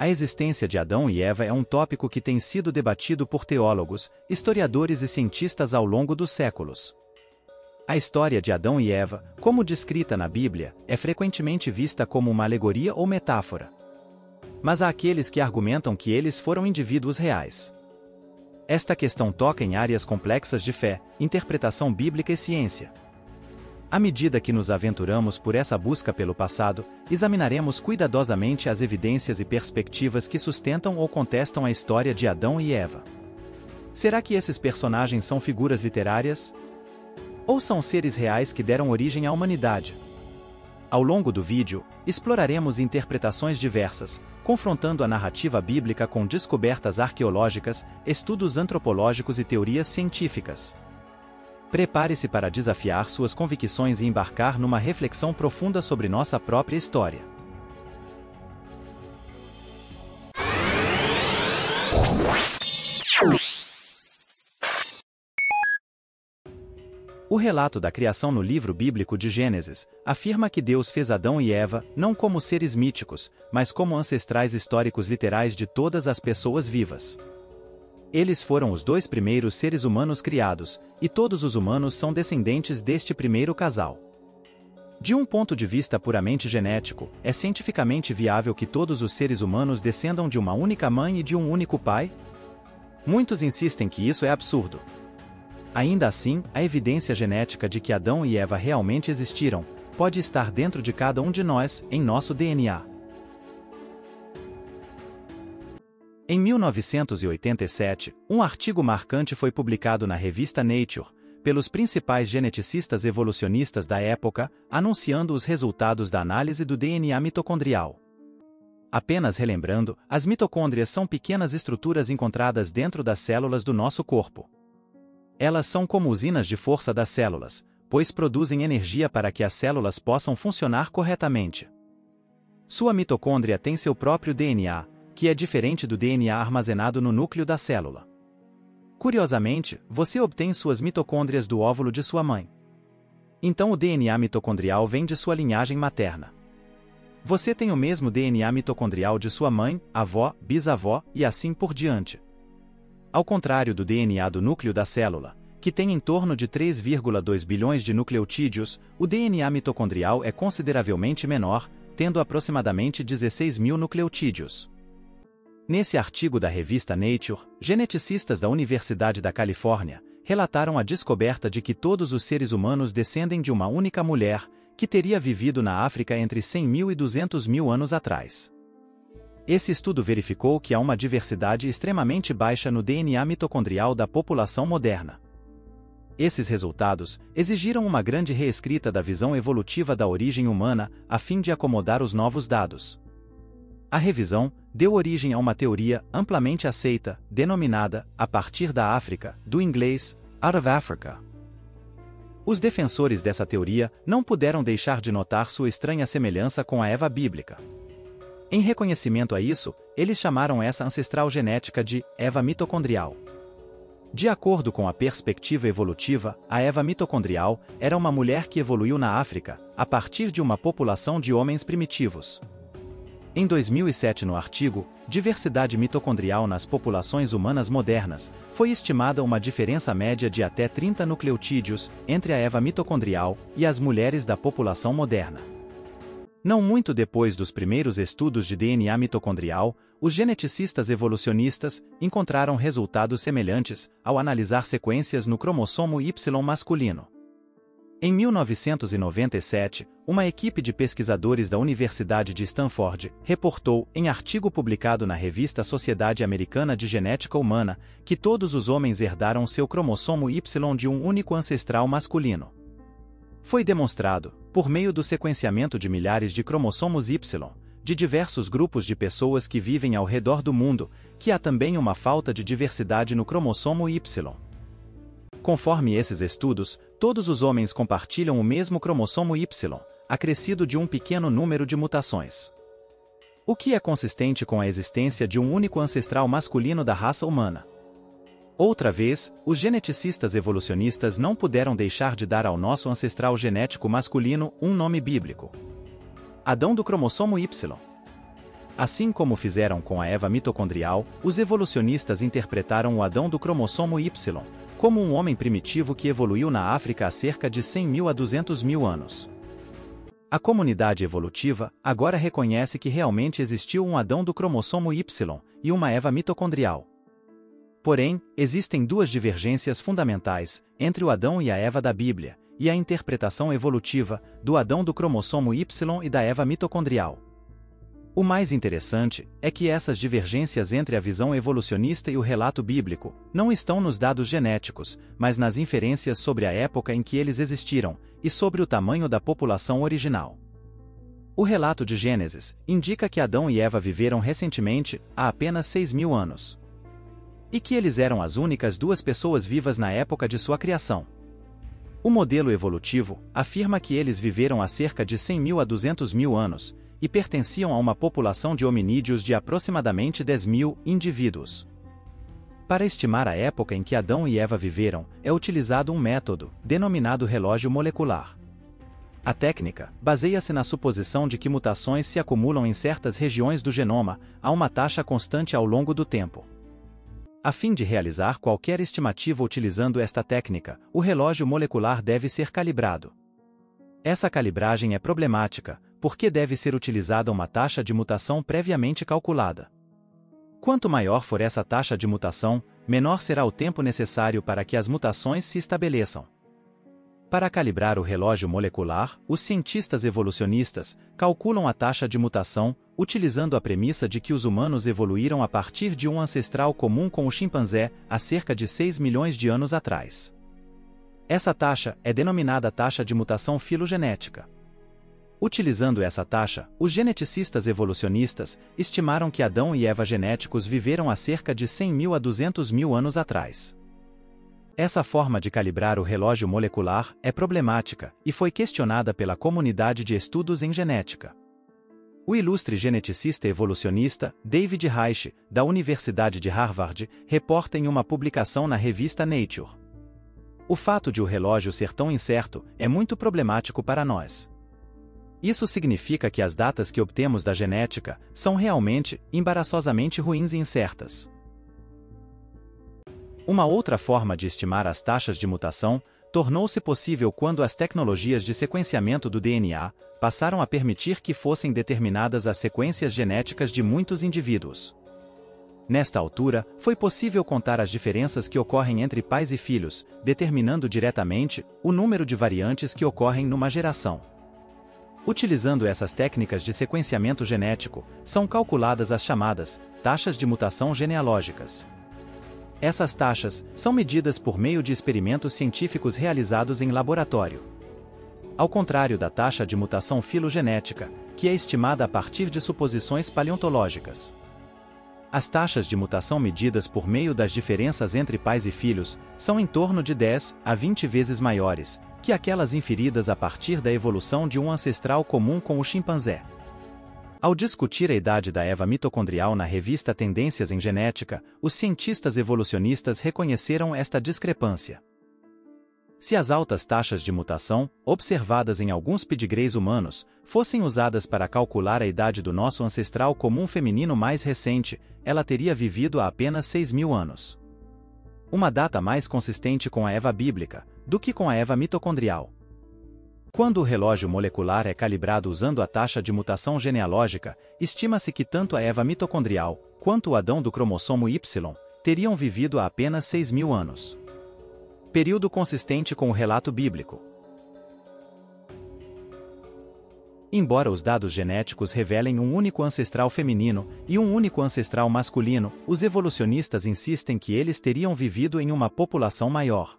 A existência de Adão e Eva é um tópico que tem sido debatido por teólogos, historiadores e cientistas ao longo dos séculos. A história de Adão e Eva, como descrita na Bíblia, é frequentemente vista como uma alegoria ou metáfora. Mas há aqueles que argumentam que eles foram indivíduos reais. Esta questão toca em áreas complexas de fé, interpretação bíblica e ciência. À medida que nos aventuramos por essa busca pelo passado, examinaremos cuidadosamente as evidências e perspectivas que sustentam ou contestam a história de Adão e Eva. Será que esses personagens são figuras literárias? Ou são seres reais que deram origem à humanidade? Ao longo do vídeo, exploraremos interpretações diversas, confrontando a narrativa bíblica com descobertas arqueológicas, estudos antropológicos e teorias científicas. Prepare-se para desafiar suas convicções e embarcar numa reflexão profunda sobre nossa própria história. O relato da criação no livro bíblico de Gênesis afirma que Deus fez Adão e Eva não como seres míticos, mas como ancestrais históricos literais de todas as pessoas vivas. Eles foram os dois primeiros seres humanos criados, e todos os humanos são descendentes deste primeiro casal. De um ponto de vista puramente genético, é cientificamente viável que todos os seres humanos descendam de uma única mãe e de um único pai? Muitos insistem que isso é absurdo. Ainda assim, a evidência genética de que Adão e Eva realmente existiram pode estar dentro de cada um de nós, em nosso DNA. Em 1987, um artigo marcante foi publicado na revista Nature, pelos principais geneticistas evolucionistas da época, anunciando os resultados da análise do DNA mitocondrial. Apenas relembrando, as mitocôndrias são pequenas estruturas encontradas dentro das células do nosso corpo. Elas são como usinas de força das células, pois produzem energia para que as células possam funcionar corretamente. Sua mitocôndria tem seu próprio DNA, que é diferente do DNA armazenado no núcleo da célula. Curiosamente, você obtém suas mitocôndrias do óvulo de sua mãe. Então o DNA mitocondrial vem de sua linhagem materna. Você tem o mesmo DNA mitocondrial de sua mãe, avó, bisavó e assim por diante. Ao contrário do DNA do núcleo da célula, que tem em torno de 3,2 bilhões de nucleotídeos, o DNA mitocondrial é consideravelmente menor, tendo aproximadamente 16 mil nucleotídeos. Nesse artigo da revista Nature, geneticistas da Universidade da Califórnia relataram a descoberta de que todos os seres humanos descendem de uma única mulher, que teria vivido na África entre 100 mil e 200 mil anos atrás. Esse estudo verificou que há uma diversidade extremamente baixa no DNA mitocondrial da população moderna. Esses resultados exigiram uma grande reescrita da visão evolutiva da origem humana, a fim de acomodar os novos dados. A revisão deu origem a uma teoria amplamente aceita, denominada, a partir da África, do inglês, out of Africa. Os defensores dessa teoria não puderam deixar de notar sua estranha semelhança com a Eva bíblica. Em reconhecimento a isso, eles chamaram essa ancestral genética de Eva mitocondrial. De acordo com a perspectiva evolutiva, a Eva mitocondrial era uma mulher que evoluiu na África, a partir de uma população de homens primitivos. Em 2007, no artigo Diversidade mitocondrial nas populações humanas modernas, foi estimada uma diferença média de até 30 nucleotídeos entre a Eva mitocondrial e as mulheres da população moderna. Não muito depois dos primeiros estudos de DNA mitocondrial, os geneticistas evolucionistas encontraram resultados semelhantes ao analisar sequências no cromossomo Y masculino. Em 1997, uma equipe de pesquisadores da Universidade de Stanford reportou, em artigo publicado na revista Sociedade Americana de Genética Humana, que todos os homens herdaram seu cromossomo Y de um único ancestral masculino. Foi demonstrado, por meio do sequenciamento de milhares de cromossomos Y, de diversos grupos de pessoas que vivem ao redor do mundo, que há também uma falta de diversidade no cromossomo Y. Conforme esses estudos, todos os homens compartilham o mesmo cromossomo Y, acrescido de um pequeno número de mutações. O que é consistente com a existência de um único ancestral masculino da raça humana. Outra vez, os geneticistas evolucionistas não puderam deixar de dar ao nosso ancestral genético masculino um nome bíblico: Adão do cromossomo Y. Assim como fizeram com a Eva mitocondrial, os evolucionistas interpretaram o Adão do cromossomo Y como um homem primitivo que evoluiu na África há cerca de 100.000 a 200.000 anos. A comunidade evolutiva agora reconhece que realmente existiu um Adão do cromossomo Y e uma Eva mitocondrial. Porém, existem duas divergências fundamentais entre o Adão e a Eva da Bíblia e a interpretação evolutiva do Adão do cromossomo Y e da Eva mitocondrial. O mais interessante é que essas divergências entre a visão evolucionista e o relato bíblico não estão nos dados genéticos, mas nas inferências sobre a época em que eles existiram e sobre o tamanho da população original. O relato de Gênesis indica que Adão e Eva viveram recentemente, há apenas 6.000 anos. E que eles eram as únicas duas pessoas vivas na época de sua criação. O modelo evolutivo afirma que eles viveram há cerca de 100.000 a 200.000 anos, e pertenciam a uma população de hominídeos de aproximadamente 10.000 indivíduos. Para estimar a época em que Adão e Eva viveram, é utilizado um método, denominado relógio molecular. A técnica baseia-se na suposição de que mutações se acumulam em certas regiões do genoma a uma taxa constante ao longo do tempo. A fim de realizar qualquer estimativa utilizando esta técnica, o relógio molecular deve ser calibrado. Essa calibragem é problemática, porque deve ser utilizada uma taxa de mutação previamente calculada. Quanto maior for essa taxa de mutação, menor será o tempo necessário para que as mutações se estabeleçam. Para calibrar o relógio molecular, os cientistas evolucionistas calculam a taxa de mutação, utilizando a premissa de que os humanos evoluíram a partir de um ancestral comum com o chimpanzé há cerca de 6 milhões de anos atrás. Essa taxa é denominada taxa de mutação filogenética. Utilizando essa taxa, os geneticistas evolucionistas estimaram que Adão e Eva genéticos viveram há cerca de 100.000 a 200.000 anos atrás. Essa forma de calibrar o relógio molecular é problemática e foi questionada pela comunidade de estudos em genética. O ilustre geneticista evolucionista David Reich, da Universidade de Harvard, reporta em uma publicação na revista Nature: o fato de o relógio ser tão incerto é muito problemático para nós. Isso significa que as datas que obtemos da genética são realmente, embaraçosamente ruins e incertas. Uma outra forma de estimar as taxas de mutação tornou-se possível quando as tecnologias de sequenciamento do DNA passaram a permitir que fossem determinadas as sequências genéticas de muitos indivíduos. Nesta altura, foi possível contar as diferenças que ocorrem entre pais e filhos, determinando diretamente o número de variantes que ocorrem numa geração. Utilizando essas técnicas de sequenciamento genético, são calculadas as chamadas taxas de mutação genealógicas. Essas taxas são medidas por meio de experimentos científicos realizados em laboratório. Ao contrário da taxa de mutação filogenética, que é estimada a partir de suposições paleontológicas. As taxas de mutação medidas por meio das diferenças entre pais e filhos são em torno de 10 a 20 vezes maiores que aquelas inferidas a partir da evolução de um ancestral comum com o chimpanzé. Ao discutir a idade da Eva mitocondrial na revista Tendências em Genética, os cientistas evolucionistas reconheceram esta discrepância. Se as altas taxas de mutação, observadas em alguns pedigrees humanos, fossem usadas para calcular a idade do nosso ancestral comum feminino mais recente, ela teria vivido há apenas 6.000 anos. Uma data mais consistente com a Eva bíblica do que com a Eva mitocondrial. Quando o relógio molecular é calibrado usando a taxa de mutação genealógica, estima-se que tanto a Eva mitocondrial quanto o Adão do cromossomo Y teriam vivido há apenas 6.000 anos. Período consistente com o relato bíblico. Embora os dados genéticos revelem um único ancestral feminino e um único ancestral masculino, os evolucionistas insistem que eles teriam vivido em uma população maior.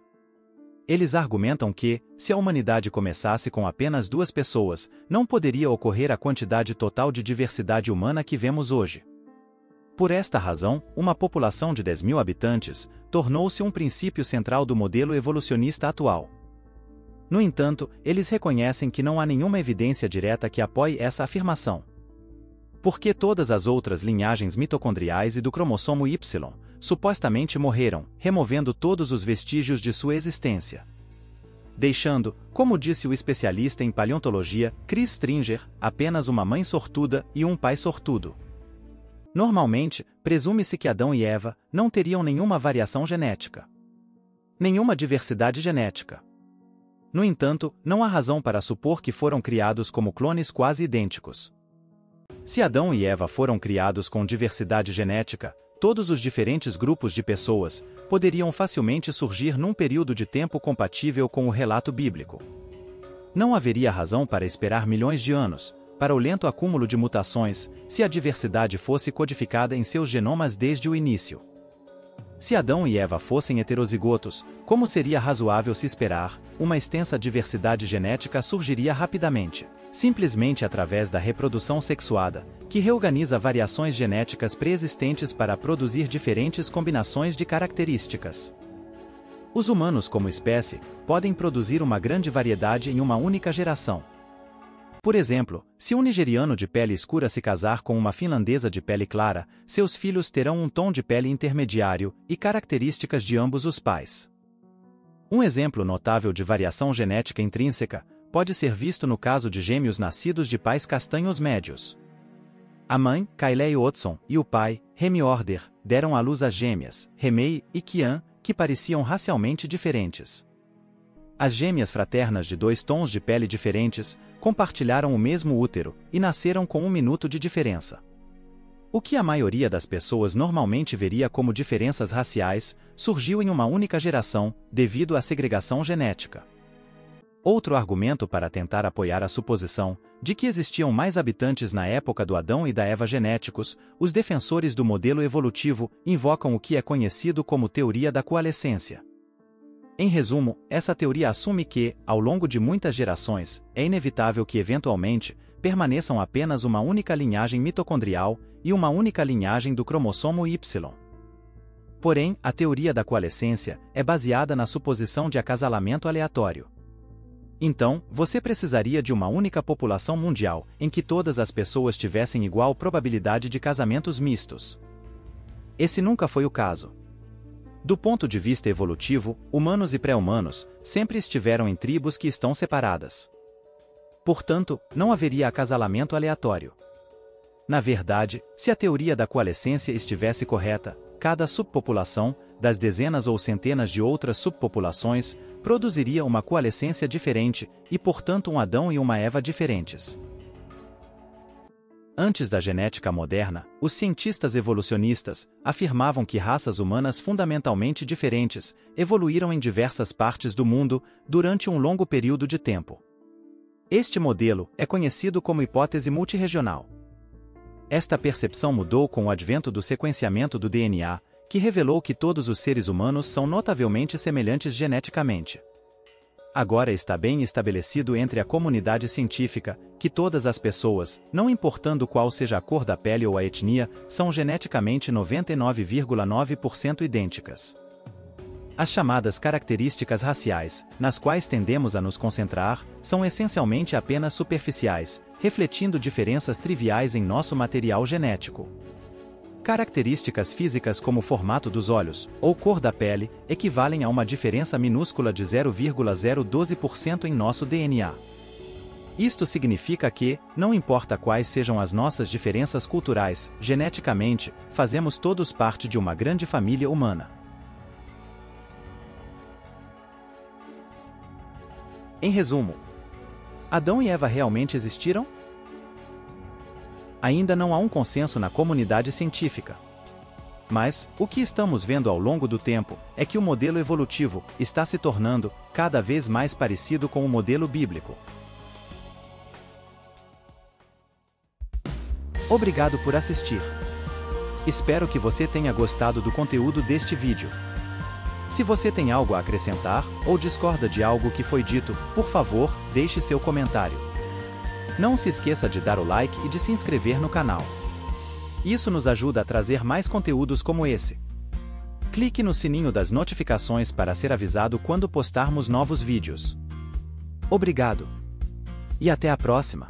Eles argumentam que, se a humanidade começasse com apenas 2 pessoas, não poderia ocorrer a quantidade total de diversidade humana que vemos hoje. Por esta razão, uma população de 10.000 habitantes tornou-se um princípio central do modelo evolucionista atual. No entanto, eles reconhecem que não há nenhuma evidência direta que apoie essa afirmação. Porque todas as outras linhagens mitocondriais e do cromossomo Y supostamente morreram, removendo todos os vestígios de sua existência. Deixando, como disse o especialista em paleontologia, Chris Stringer, apenas uma mãe sortuda e um pai sortudo. Normalmente, presume-se que Adão e Eva não teriam nenhuma variação genética, nenhuma diversidade genética. No entanto, não há razão para supor que foram criados como clones quase idênticos. Se Adão e Eva foram criados com diversidade genética, todos os diferentes grupos de pessoas poderiam facilmente surgir num período de tempo compatível com o relato bíblico. Não haveria razão para esperar milhões de anos para o lento acúmulo de mutações, se a diversidade fosse codificada em seus genomas desde o início. Se Adão e Eva fossem heterozigotos, como seria razoável se esperar, uma extensa diversidade genética surgiria rapidamente, simplesmente através da reprodução sexuada, que reorganiza variações genéticas pré-existentes para produzir diferentes combinações de características. Os humanos, como espécie, podem produzir uma grande variedade em uma única geração. Por exemplo, se um nigeriano de pele escura se casar com uma finlandesa de pele clara, seus filhos terão um tom de pele intermediário e características de ambos os pais. Um exemplo notável de variação genética intrínseca pode ser visto no caso de gêmeos nascidos de pais castanhos médios. A mãe, Kayleigh Watson, e o pai, Remy Order, deram à luz as gêmeas, Remei e Kian, que pareciam racialmente diferentes. As gêmeas fraternas de 2 tons de pele diferentes compartilharam o mesmo útero e nasceram com 1 minuto de diferença. O que a maioria das pessoas normalmente veria como diferenças raciais surgiu em uma única geração, devido à segregação genética. Outro argumento para tentar apoiar a suposição de que existiam mais habitantes na época do Adão e da Eva genéticos, os defensores do modelo evolutivo invocam o que é conhecido como teoria da coalescência. Em resumo, essa teoria assume que, ao longo de muitas gerações, é inevitável que eventualmente permaneçam apenas uma única linhagem mitocondrial e uma única linhagem do cromossomo Y. Porém, a teoria da coalescência é baseada na suposição de acasalamento aleatório. Então, você precisaria de uma única população mundial em que todas as pessoas tivessem igual probabilidade de casamentos mistos. Esse nunca foi o caso. Do ponto de vista evolutivo, humanos e pré-humanos sempre estiveram em tribos que estão separadas. Portanto, não haveria acasalamento aleatório. Na verdade, se a teoria da coalescência estivesse correta, cada subpopulação, das dezenas ou centenas de outras subpopulações, produziria uma coalescência diferente e, portanto, um Adão e uma Eva diferentes. Antes da genética moderna, os cientistas evolucionistas afirmavam que raças humanas fundamentalmente diferentes evoluíram em diversas partes do mundo durante um longo período de tempo. Este modelo é conhecido como hipótese multirregional. Esta percepção mudou com o advento do sequenciamento do DNA, que revelou que todos os seres humanos são notavelmente semelhantes geneticamente. Agora está bem estabelecido entre a comunidade científica que todas as pessoas, não importando qual seja a cor da pele ou a etnia, são geneticamente 99,9% idênticas. As chamadas características raciais, nas quais tendemos a nos concentrar, são essencialmente apenas superficiais, refletindo diferenças triviais em nosso material genético. Características físicas como o formato dos olhos ou cor da pele equivalem a uma diferença minúscula de 0,012% em nosso DNA. Isto significa que, não importa quais sejam as nossas diferenças culturais, geneticamente, fazemos todos parte de uma grande família humana. Em resumo, Adão e Eva realmente existiram? Ainda não há um consenso na comunidade científica. Mas, o que estamos vendo ao longo do tempo é que o modelo evolutivo está se tornando cada vez mais parecido com o modelo bíblico. Obrigado por assistir. Espero que você tenha gostado do conteúdo deste vídeo. Se você tem algo a acrescentar ou discorda de algo que foi dito, por favor, deixe seu comentário. Não se esqueça de dar o like e de se inscrever no canal. Isso nos ajuda a trazer mais conteúdos como esse. Clique no sininho das notificações para ser avisado quando postarmos novos vídeos. Obrigado! E até a próxima!